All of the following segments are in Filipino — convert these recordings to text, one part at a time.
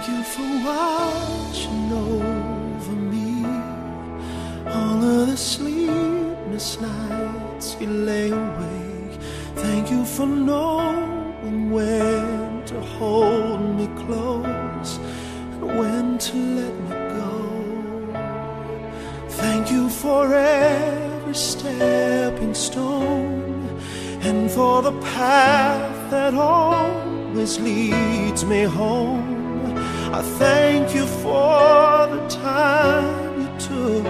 you for watching over me. All of the sleepless nights you lay awake. Thank you for knowing when to hold me close and when to let me go. Thank you for every stepping stone and for the path that always leads me home. I thank you for the time you took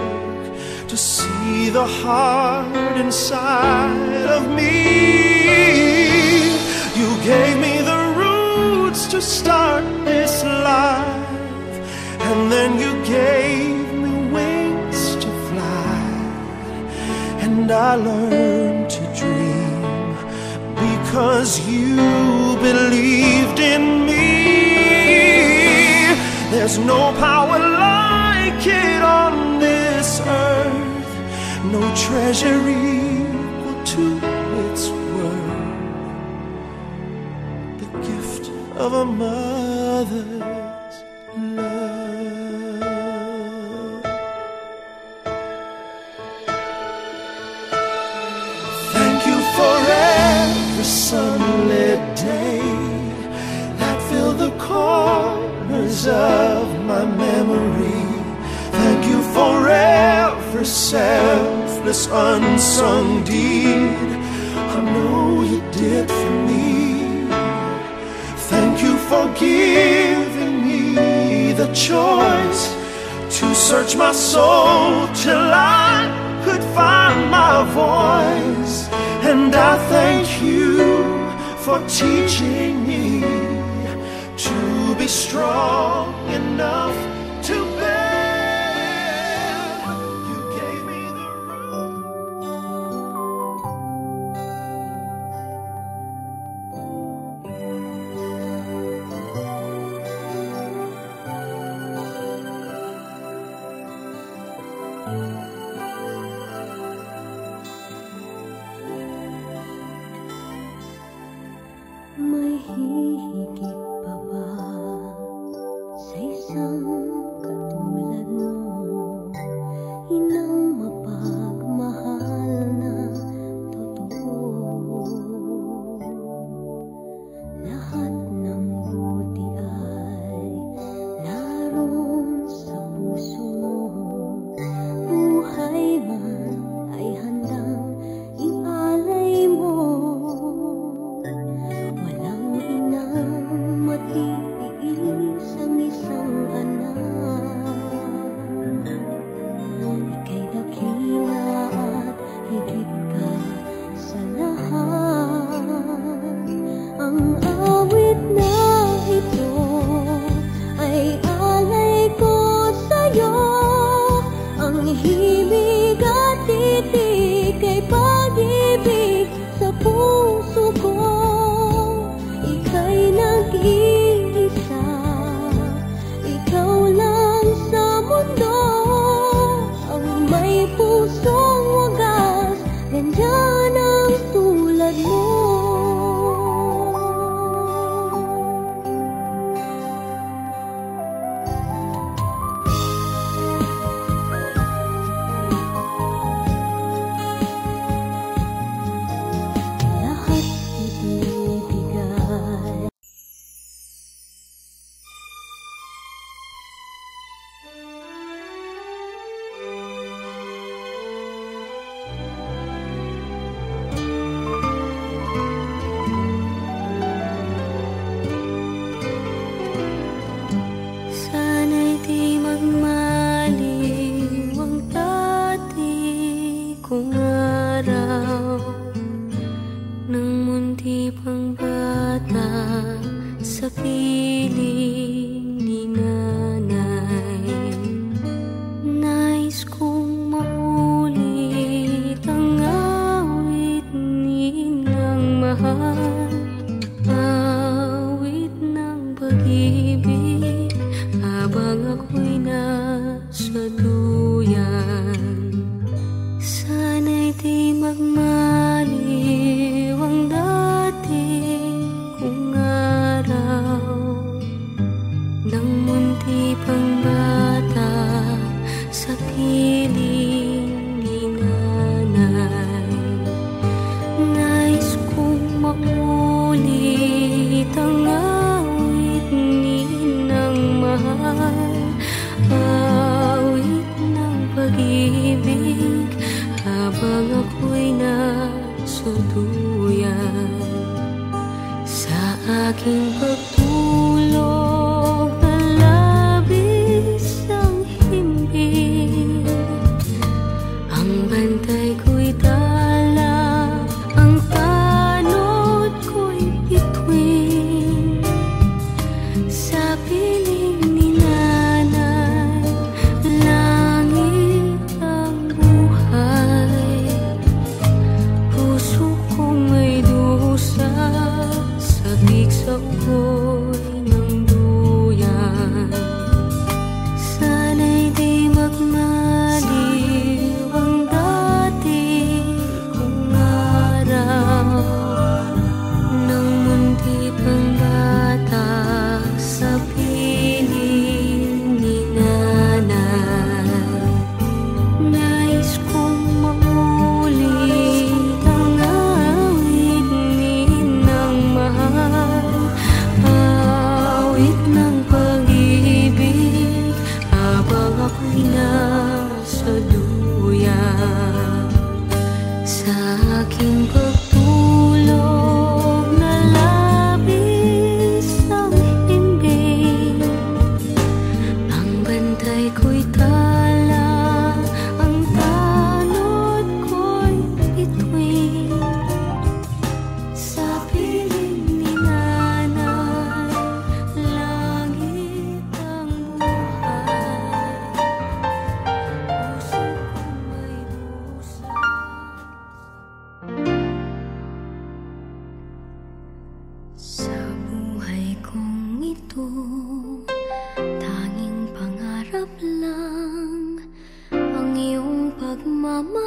to see the heart inside of me. You gave me the roots to start this life, and then you gave me wings to fly, and I learned to dream because you believed in me. There's no power like it on this earth, no treasure equal to its worth. The gift of a mother's love. Thank you for every sunlit day that filled the corners of my memory. Thank you for every selfless unsung deed I know you did for me. Thank you for giving me the choice to search my soul till I could find my voice. And I thank you for teaching me to be strong enough to bear. You gave me the may hihigit pa ba sa isang katulad mo, inang mapagmahal na totoo. Lahat ng buti ay naroon sa puso mo. Buhay man ay handang ialay mo. Walang inang matitiis ang isang anak. Ika'y dakila at higit ka sa lahat. Ang awit na ito ay alay ko sa'yo. Ang himig at titik ay pag-ibig sa puso ko. Ika'y nag-iisa, ikaw lang sa mundo. Ang may pusong wagas, nandyan ang tulad mo. Lahat ibibigay. Sana'y di magmaliw ang dati kong araw, nang munti pang bata sa piling ni nanay. Nais kong maulit ang awit ni inang mahal, awit ng pag-ibig habang ako'y nasa duyan. Sana'y di magmaliw ang dati kong araw, nang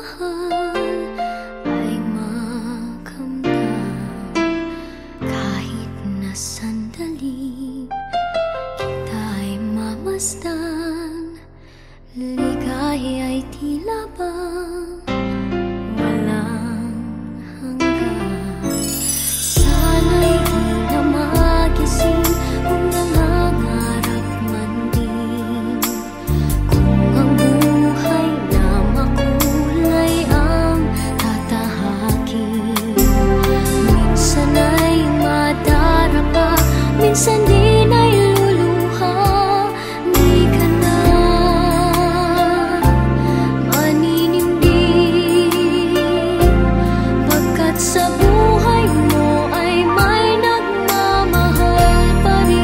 mahal ay makamtan, kahit na sandali kita'y mamasdan. Ligaya'y tila bang walang hanggan. Sana'y di na magising kung nangangarap man din, kung ang buhay na makulay ang tatahakin. Minsan ay madarapa, minsan din ay luluha. Di ka na maninindig, pagkat sa buhay mo ay may nagmamahal pa rin.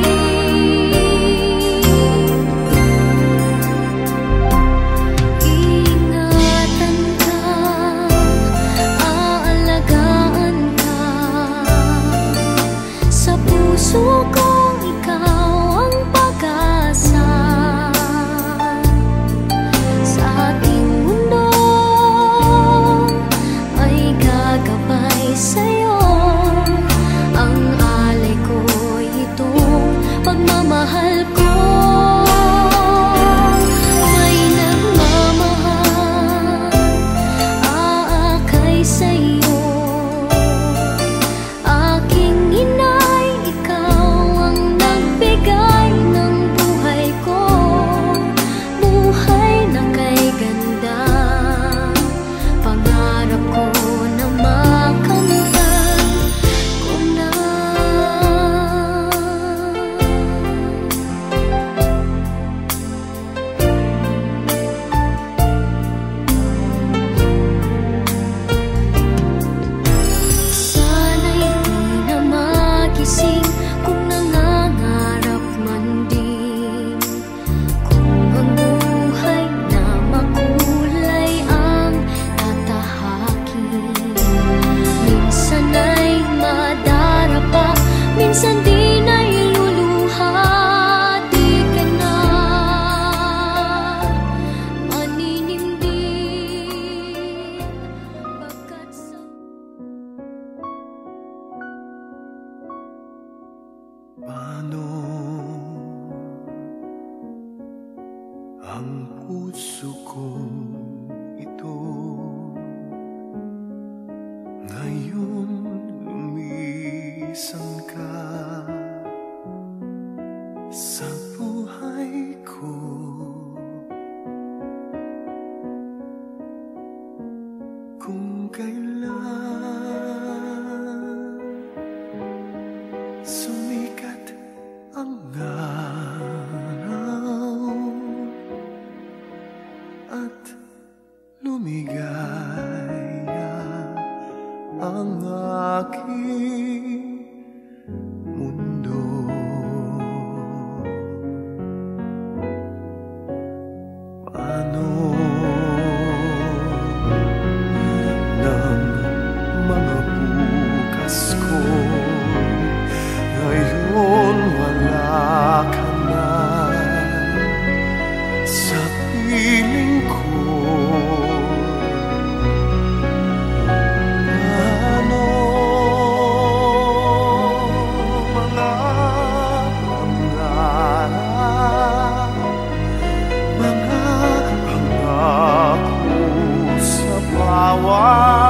Ingatan ka, aalagaan ka, sa puso kong ikaw ang pag-asa. Sa ating mundo ay gagabay sa'yo, ang alay ko'y itong pagmamahal ko. May nagmamahal, aakay sa'yo. Aking inay, ikaw ang nagbigay ng buhay ko, buhay na kay ganda. Pangarap ko na makamtan ko na. Sana'y di na magising kung nangangarap man din, kung ang buhay na makulay ang tatahakin. Minsan ay madarapa, minsan din ay luluha. Di ka na maninindig, pagkat sa Paano ang puso ko ito ngayon lumisan ka sa buhay ko? Kung kailan sumikat ang araw at lumigaya ang aking mundo, paano ng mga bukas ko ngayon wala ka na sa piling ko? Paano mga pangarap, mga pangako sa bawat